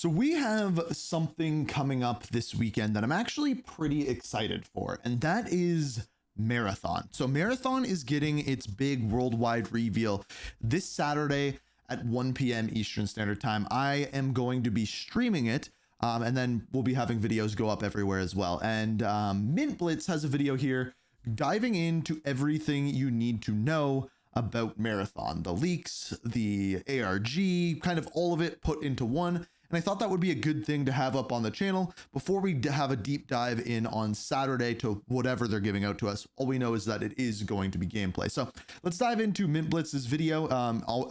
So we have something coming up this weekend that I'm actually pretty excited for, and that is Marathon. So Marathon is getting its big worldwide reveal this Saturday at 1 p.m. Eastern Standard Time. I am going to be streaming it, and then we'll be having videos go up everywhere as well. And Mint Blitz has a video here diving into everything you need to know about Marathon, the leaks, the ARG, kind of all of it put into one. And I thought that would be a good thing to have up on the channel before we have a deep dive in on Saturday to whatever they're giving out to us. All we know is that it is going to be gameplay. So let's dive into Mint Blitz's video.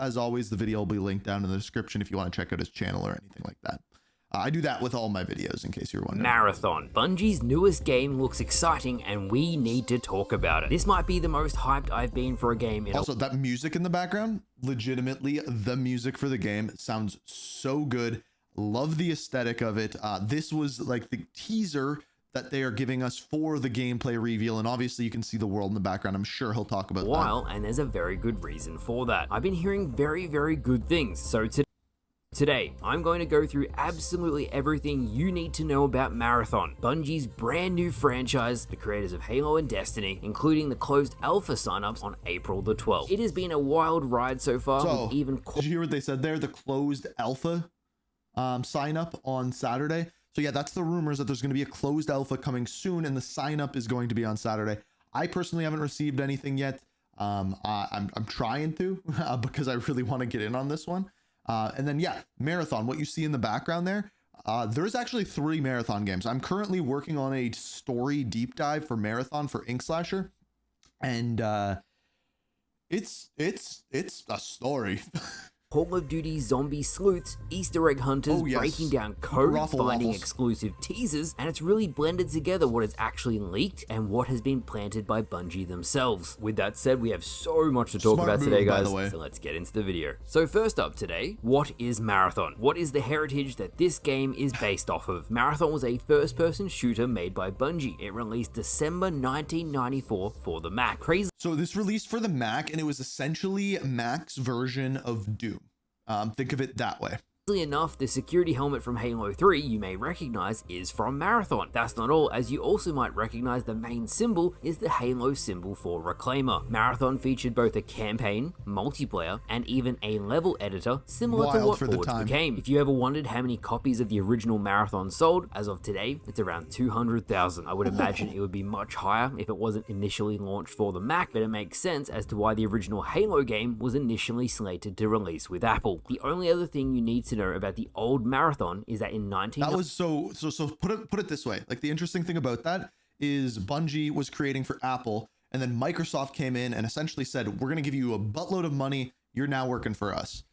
As always, the video will be linked down in the description if you want to check out his channel or anything like that. I do that with all my videos in case you're wondering. Marathon, Bungie's newest game, looks exciting and we need to talk about it. This might be the most hyped I've been for a game in Also, that music in the background, legitimately the music for the game. It sounds so good. Love the aesthetic of it. This was like the teaser that they are giving us for the gameplay reveal, and obviously you can see the world in the background. I'm sure he'll talk about that. And there's a very good reason for that. I've been hearing very, very good things. So today, I'm going to go through absolutely everything you need to know about Marathon, Bungie's brand new franchise, the creators of Halo and Destiny, including the closed alpha signups on April the 12th. It has been a wild ride so far. So, did you hear what they said there? The closed alpha sign up on Saturday. So yeah, that's the rumors that there's going to be a closed alpha coming soon, and the sign up is going to be on Saturday. I personally haven't received anything yet. I'm trying to because I really want to get in on this one. And then yeah, Marathon, what you see in the background there, there's actually 3 Marathon games. I'm currently working on a story deep dive for Marathon for Ink Slasher, and it's a story. Call of Duty zombie sleuths, Easter egg hunters, breaking down code, finding exclusive teasers, and it's really blended together what is actually leaked and what has been planted by Bungie themselves. With that said, we have so much to talk about today, guys, so let's get into the video. So first up today, what is Marathon? What is the heritage that this game is based off of? Marathon was a first-person shooter made by Bungie. It released December 1994 for the Mac. Crazy. So this released for the Mac, and it was essentially Mac's version of Doom. Think of it that way. Enough, the security helmet from Halo 3 you may recognize is from Marathon. That's not all, as you also might recognize the main symbol is the Halo symbol for Reclaimer. Marathon featured both a campaign, multiplayer, and even a level editor similar to what Forge became. If you ever wondered how many copies of the original Marathon sold, as of today, it's around 200,000. I would imagine it would be much higher if it wasn't initially launched for the Mac, but it makes sense as to why the original Halo game was initially slated to release with Apple. The only other thing you need to know about the old Marathon is that in 19... That was so put it this way. Like, the interesting thing about that is Bungie was creating for Apple, and then Microsoft came in and essentially said, we're going to give you a buttload of money. You're now working for us.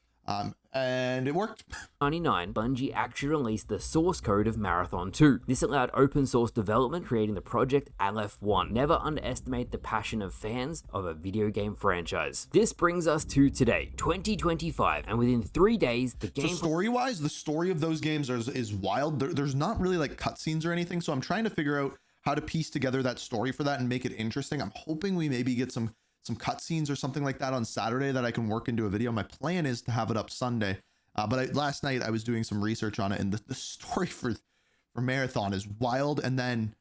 And it worked. 1999, Bungie actually released the source code of Marathon 2. This allowed open source development, creating the project LF1. Never underestimate the passion of fans of a video game franchise. This brings us to today, 2025, and within 3 days, the game... So story-wise, the story of those games is wild. There's not really like cutscenes or anything, so I'm trying to figure out how to piece together that story for that and make it interesting. I'm hoping we maybe get some cutscenes or something like that on Saturday that I can work into a video. My plan is to have it up Sunday. But last night I was doing some research on it, and the story for Marathon is wild. And then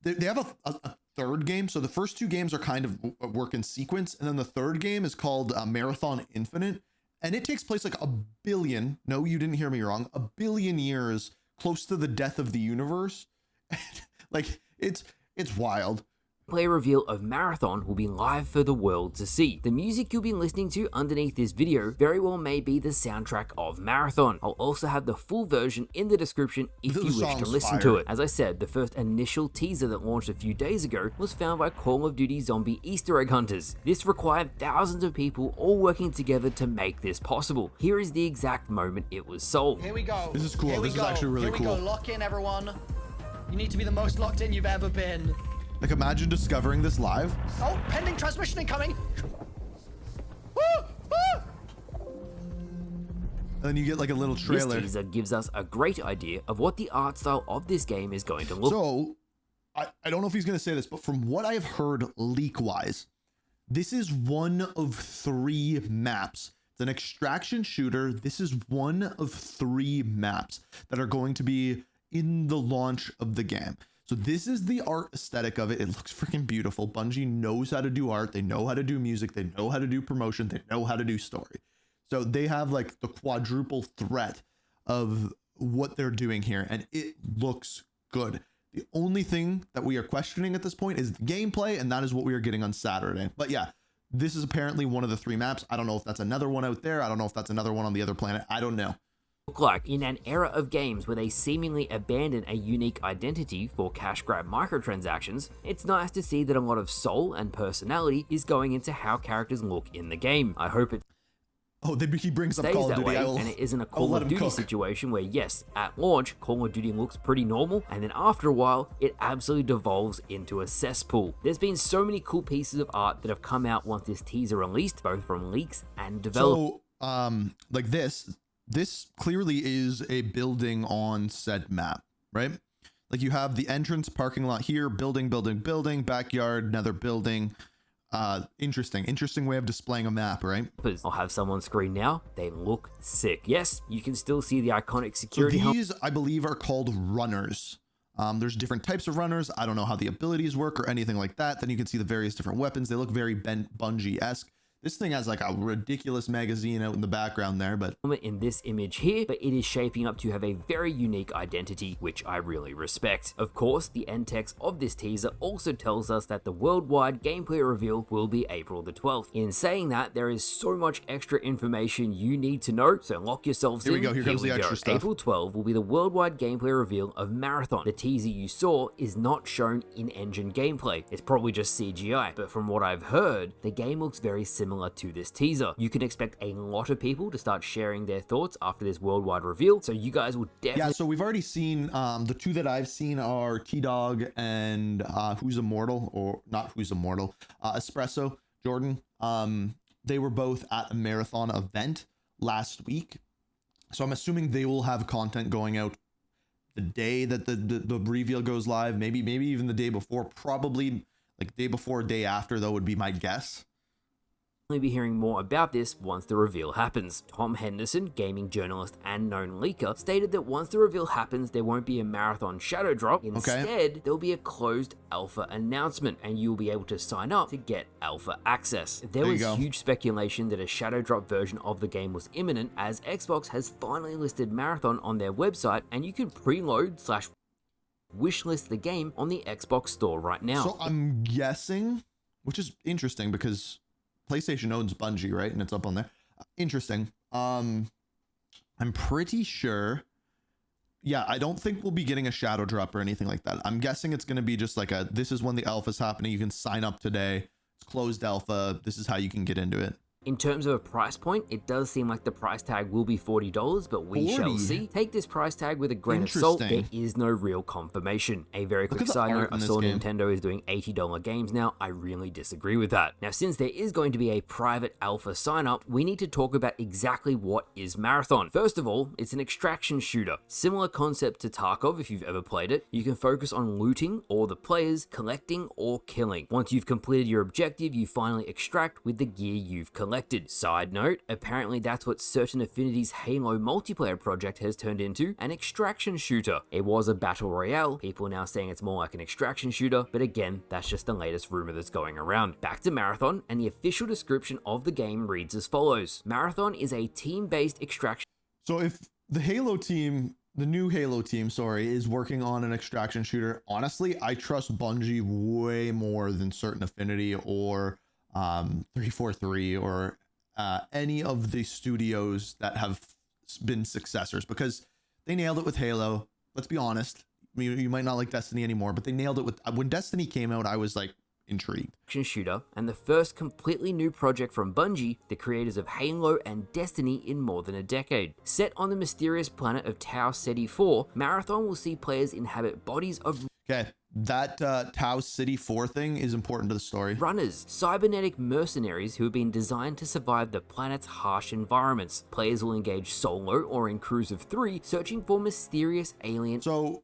they have a third game. So the first 2 games are kind of work in sequence. And then the third game is called Marathon Infinite. And it takes place like 1 billion. No, you didn't hear me wrong. 1 billion years close to the death of the universe. Like it's wild. Play reveal of Marathon will be live for the world to see. The music you'll be listening to underneath this video very well may be the soundtrack of Marathon. I'll also have the full version in the description if you wish to listen to it. As I said, the first initial teaser that launched a few days ago was found by Call of Duty zombie Easter egg hunters. This required thousands of people all working together to make this possible. Here is the exact moment it was sold. Here we go. This is cool. This is actually really cool. Here we go. Lock in, everyone. You need to be the most locked in you've ever been. Like, imagine discovering this live. Oh, pending transmission incoming. And then you get like a little trailer. This teaser gives us a great idea of what the art style of this game is going to look like. So, I don't know if he's going to say this, but from what I've heard leak-wise, this is one of 3 maps. It's an extraction shooter. This is one of 3 maps that are going to be in the launch of the game. So this is the art aesthetic of it. It looks freaking beautiful. Bungie knows how to do art. They know how to do music. They know how to do promotion. They know how to do story. So they have like the quadruple threat of what they're doing here, and it looks good. The only thing that we are questioning at this point is the gameplay, and that is what we are getting on Saturday. But yeah, this is apparently one of the 3 maps. I don't know if that's another one out there. I don't know if that's another one on the other planet. I don't know. Look like in an era of games where they seemingly abandon a unique identity for cash grab microtransactions, it's nice to see that a lot of soul and personality is going into how characters look in the game. I hope it He brings up stays Call of that Duty. way, and it isn't a Call of Duty situation where, yes, at launch, Call of Duty looks pretty normal, and then after a while, it absolutely devolves into a cesspool. There's been so many cool pieces of art that have come out once this teaser released, both from leaks and developers. So, like this clearly is a building on said map, right? Like you have the entrance parking lot here, building, backyard, another building. Interesting way of displaying a map, right? I'll have some on screen now. They look sick. Yes, you can still see the iconic So security. these, I believe, are called runners. There's different types of runners. I don't know how the abilities work or anything like that. Then you can see the various different weapons. They look very Bungie-esque. This thing has like a ridiculous magazine out in the background there, but in this image here, but it is shaping up to have a very unique identity, which I really respect. Of course, the end text of this teaser also tells us that the worldwide gameplay reveal will be April the 12th. In saying that, there is so much extra information you need to know, so lock yourselves in. Here we go, here comes the extra stuff. April 12th will be the worldwide gameplay reveal of Marathon. The teaser you saw is not shown in-engine gameplay. It's probably just CGI, but from what I've heard, the game looks very similar to this teaser. You can expect a lot of people to start sharing their thoughts after this worldwide reveal, so you guys will definitely... Yeah, so we've already seen, the 2 that I've seen are T-Dog and Who's Immortal, or not Who's Immortal, Espresso, Jordan. They were both at a Marathon event last week, so I'm assuming they will have content going out the day that the reveal goes live, maybe even the day before, probably like day before, day after, though, would be my guess. Be hearing more about this once the reveal happens. Tom Henderson, gaming journalist and known leaker, stated that once the reveal happens, there won't be a Marathon shadow drop. Instead, there'll be a closed alpha announcement, and you'll be able to sign up to get alpha access. There was huge speculation that a shadow drop version of the game was imminent, as Xbox has finally listed Marathon on their website, and you can preload / wishlist the game on the Xbox store right now. So I'm guessing, which is interesting because PlayStation owns Bungie, right? And it's up on there. Interesting. I'm pretty sure. Yeah, I don't think we'll be getting a shadow drop or anything like that. I'm guessing it's going to be just like this is when the alpha's happening. You can sign up today. It's closed alpha. This is how you can get into it. In terms of a price point, it does seem like the price tag will be $40, but we shall see. Take this price tag with a grain of salt. There is no real confirmation. A very quick side note, I saw Nintendo is doing $80 games now. I really disagree with that. Now, since there is going to be a private alpha sign-up, we need to talk about exactly what is Marathon. First of all, it's an extraction shooter. Similar concept to Tarkov if you've ever played it. You can focus on looting or the players, collecting or killing. Once you've completed your objective, you finally extract with the gear you've collected. Side note, apparently that's what Certain Affinity's Halo multiplayer project has turned into, an extraction shooter. It was a battle royale, people are now saying it's more like an extraction shooter, but again, that's just the latest rumor that's going around. Back to Marathon, and the official description of the game reads as follows. Marathon is a team-based extraction... So if the Halo team... The new Halo team, is working on an extraction shooter, honestly, I trust Bungie way more than Certain Affinity or 343 or any of the studios that have been successors, because they nailed it with Halo. Let's be honest. I mean, you might not like Destiny anymore, but they nailed it with... When Destiny came out, I was like intrigued. Shooter, and the first completely new project from Bungie, the creators of Halo and Destiny in more than a decade. Set on the mysterious planet of Tau Ceti 4, Marathon will see players inhabit bodies of... Okay, that Tau Ceti 4 thing is important to the story. Runners, cybernetic mercenaries who have been designed to survive the planet's harsh environments. Players will engage solo or in crews of 3, searching for mysterious alien... So,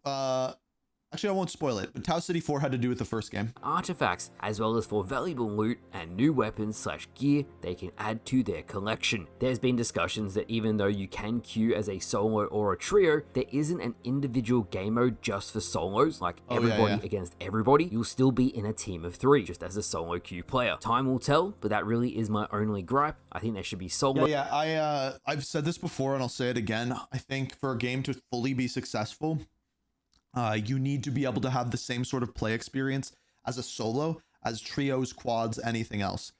Actually, I won't spoil it, but Tau City 4 had to do with the first game. Artifacts, as well as for valuable loot and new weapons / gear they can add to their collection. There's been discussions that even though you can queue as a solo or a trio, there isn't an individual game mode just for solos, like everybody against everybody. You'll still be in a team of 3, just as a solo queue player. Time will tell, but that really is my only gripe. I think there should be solo. I've said this before and I'll say it again. I think for a game to fully be successful, you need to be able to have the same sort of play experience as a solo, as trios, quads, anything else.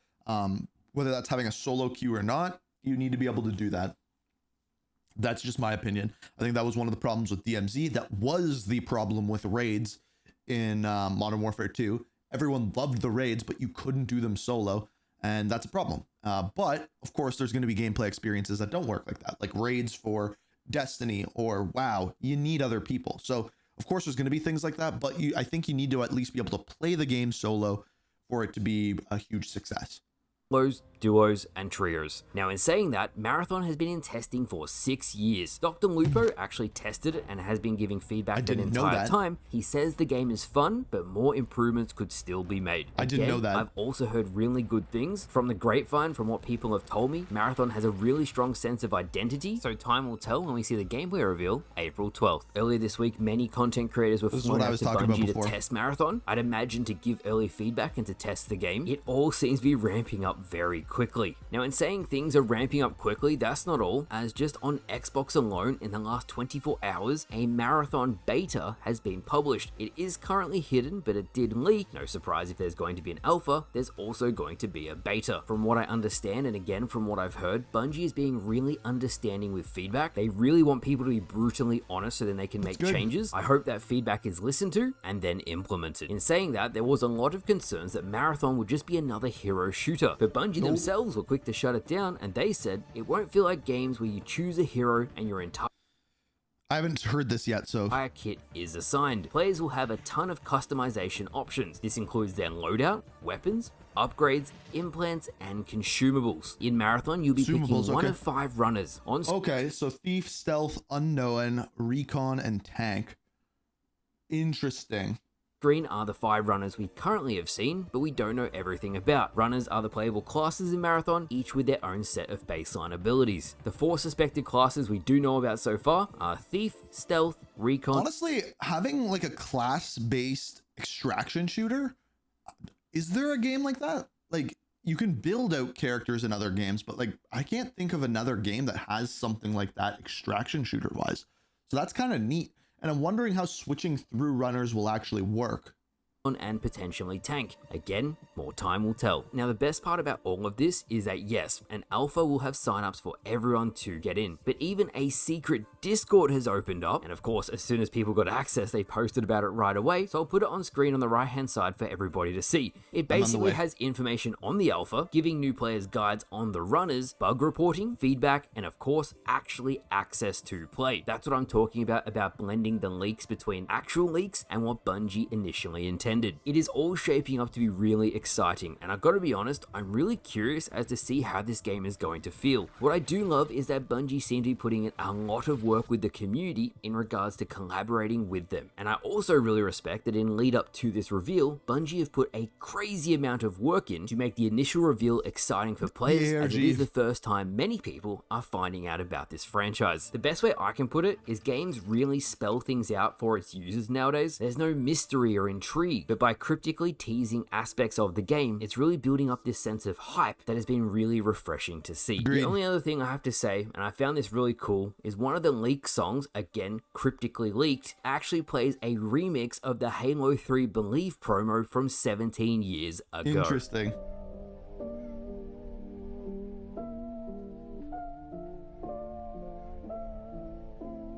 Whether that's having a solo queue or not, you need to be able to do that. That's just my opinion. I think that was one of the problems with DMZ. That was the problem with raids in Modern Warfare 2. Everyone loved the raids, but you couldn't do them solo, and that's a problem. But of course, there's going to be gameplay experiences that don't work like that, like raids for Destiny or WoW. You need other people. So of course, there's going to be things like that, but I think you need to at least be able to play the game solo for it to be a huge success. Solos, duos, and trios. Now, in saying that, Marathon has been in testing for 6 years. Dr. Lupo actually tested it and has been giving feedback the entire time. He says the game is fun, but more improvements could still be made. I didn't know that. I've also heard really good things from the grapevine. From what people have told me, Marathon has a really strong sense of identity, so time will tell when we see the gameplay reveal April 12th. Earlier this week, many content creators were flown out to Bungie to test Marathon. I'd imagine to give early feedback and to test the game. It all seems to be ramping up very quickly. Now, in saying things are ramping up quickly, that's not all, as just on Xbox alone in the last 24 hours, a Marathon beta has been published. It is currently hidden, but it did leak. No surprise if there's going to be an alpha, there's also going to be a beta. From what I understand, and again from what I've heard, Bungie is being really understanding with feedback. They really want people to be brutally honest so then they can make changes. I hope that feedback is listened to and then implemented. In saying that, there was a lot of concerns that Marathon would just be another hero shooter, but Bungie themselves were quick to shut it down, and they said it won't feel like games where you choose a hero and your entire I haven't heard this yet, so kit is assigned. Players will have a ton of customization options. This includes their loadout, weapons, upgrades, implants, and consumables. In Marathon, you'll be picking one of 5 runners on. Okay, so Thief, Stealth, Unknown, Recon, and Tank. Interesting. Screen are the 5 runners we currently have seen, but we don't know everything about. Runners are the playable classes in Marathon, each with their own set of baseline abilities. The 4 suspected classes we do know about so far are Thief, Stealth, Recon. Honestly, having like a class-based extraction shooter, is there a game like that? Like, you can build out characters in other games, but like, I can't think of another game that has something like that extraction shooter-wise. So that's kind of neat. And I'm wondering how switching through runners will actually work. And potentially tank. Again, more time will tell. Now, the best part about all of this is that yes, an alpha will have signups for everyone to get in, but even a secret Discord has opened up, and of course, as soon as people got access, they posted about it right away, so I'll put it on screen on the right hand side for everybody to see. It basically has information on the alpha, giving new players guides on the runners, bug reporting, feedback, and of course, actually access to play. That's what I'm talking about blending the leaks between actual leaks and what Bungie initially intended. It is all shaping up to be really exciting, and I've got to be honest, I'm really curious as to see how this game is going to feel. What I do love is that Bungie seem to be putting in a lot of work with the community in regards to collaborating with them, and I also really respect that in lead up to this reveal, Bungie have put a crazy amount of work in to make the initial reveal exciting for players, as it is the first time many people are finding out about this franchise. The best way I can put it is games really spell things out for its users nowadays. There's no mystery or intrigue, but by cryptically teasing aspects of the game, it's really building up this sense of hype that has been really refreshing to see. The only other thing I have to say, and I found this really cool, is one of the leaked songs, again cryptically leaked, actually plays a remix of the Halo 3 Believe promo from 17 years ago. Interesting.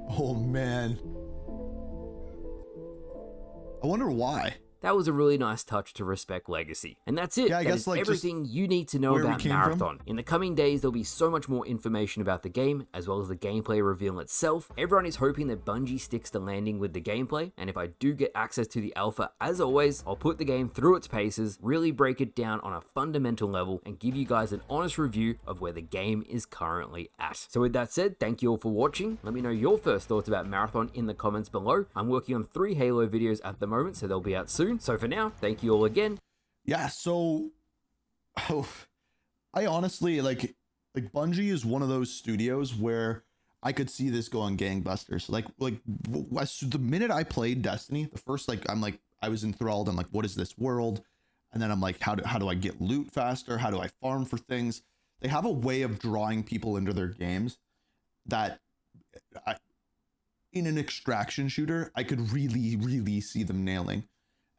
Oh man. I wonder why. That was a really nice touch to respect legacy. And that's it. Yeah, I That guess, is like, just everything you need to know where we about came from. Marathon. In the coming days, there'll be so much more information about the game, as well as the gameplay reveal itself. Everyone is hoping that Bungie sticks to landing with the gameplay, and if I do get access to the alpha, as always, I'll put the game through its paces, really break it down on a fundamental level, and give you guys an honest review of where the game is currently at. So with that said, thank you all for watching. Let me know your first thoughts about Marathon in the comments below. I'm working on 3 Halo videos at the moment, so they'll be out soon. So for now, thank you all again. Yeah, so I honestly like Bungie is one of those studios where I could see this going gangbusters. The minute I played Destiny, the first I was enthralled. I'm like, what is this world? And then I'm like, how do I get loot faster? How do I farm for things? They have a way of drawing people into their games that in an extraction shooter, I could really see them nailing.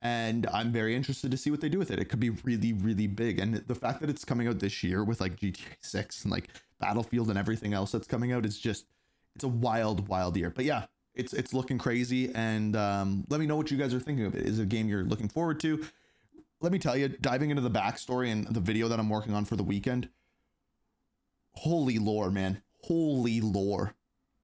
And I'm very interested to see what they do with it. It could be really big. And the fact that it's coming out this year with like GTA 6 and like Battlefield and everything else that's coming out is just, it's a wild year. But yeah, it's looking crazy. And let me know what you guys are thinking of it. Is it a game you're looking forward to? Let me tell you, diving into the backstory and the video that I'm working on for the weekend, holy lore, man. Holy lore.